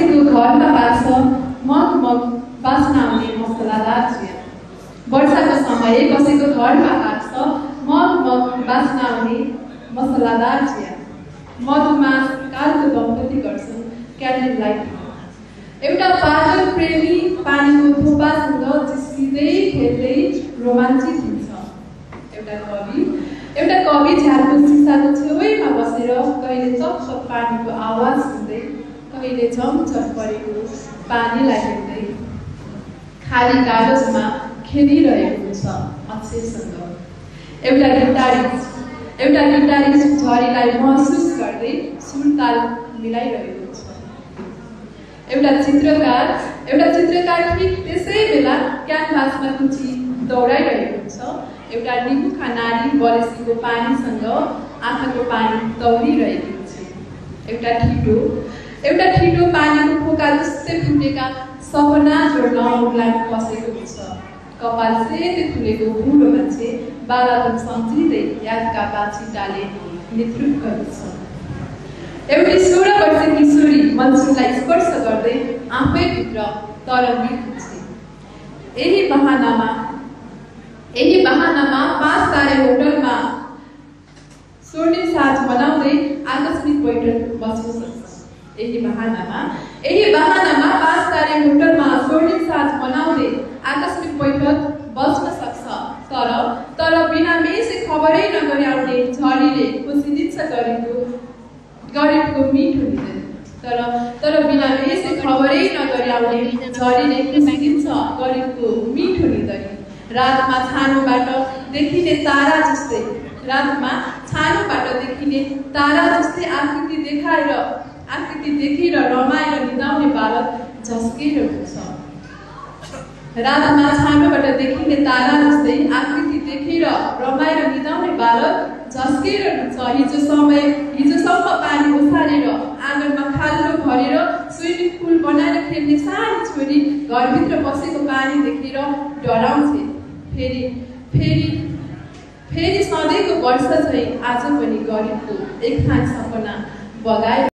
बसेको घरमा पाक्छ मगमग बास्ना आउने मसलादार चिया। वर्षाको समय बसेको घरमा पाक्छ मगमग बास्ना आउने मसलादार चिया। मधुमास कालको दम्पति गर्छन् क्यान्डल लाइट। एउटा पागल प्रेमी पानीको थोपासँग जिस्किँदै खेल्दै रोमाञ्चित हुन्छ। एउटा कवि झ्यालको सिसाको छेउमा बसेर कहिले चप पानीको आवाज सुन्दै कहिले झमझम परेको पानीलाई हेर्दै खाली कागजमा खेलिरहेको हुन्छ अक्षरसँग। एउटा गिटारिस्ट झरीलाई महसुस गर्दै सुरताल मिलाइरहेको छ। एउटा चित्रकार ठिक त्यसै बेला क्यानभासमा कुची दौडाइरहेको हुन्छ। एउटा निमुखा नारी बरेसीको पानीसँग आँखाको पानी दौडिरहेको हुन्छ। एउटा ठिटो पानीको फोका जस्तै फुटेका सपना जोड्न मुखलाई बसेको हुन्छ। कपाल सेतै फुलेको बुढो मान्छे बालापन सम्झिँदै यादका बाछिटाले नेतृत्व गर्छ। एउटी 16 वर्षे किशोरी मन्सुरलाई स्पर्श गर्दै आफैभित्र तरङ्गित हुन्छ। यही बहानामा 5 तारे होटलमा स्वर्णिम साँझ मनाउँदै आकस्मिक बैठक बस्न सक्छ। यही बहानामा 5 तारे होटलमा स्वर्णिम साँझ मनाउँदै आकस्मिक बैठक बस्न सक्छ। तर बिना मेसै खबरै नगरी आउने झरीले खुसिदिन्छ गरिबको मिठो निधन। तर बिना मेसै खबरै नगरी आउने झरीले खुसिदिन्छ गरिबको मिठो निधन। रातमा छानोबाट देखिने तारा जस्तै आकृति देखेर रमाएर निदाउने बालक झस्केर हुन्छ। रातमा छानोबाट देखिने तारा जस्तै आकृति देखेर रमाएर निदाउने बालक झस्केर हुन्छ। हिजोसम्म पानी ओसारेर आँगनमा खाल्डो भरेर स्विमिङ पुल बनाएर खेल्ने सानो छोरी घरभित्र बसेको पानी देखेर डराउँथे। फेरि सधैँको वर्ष चाहिँ आज पनि गरिबको एक थान सपना बगाएर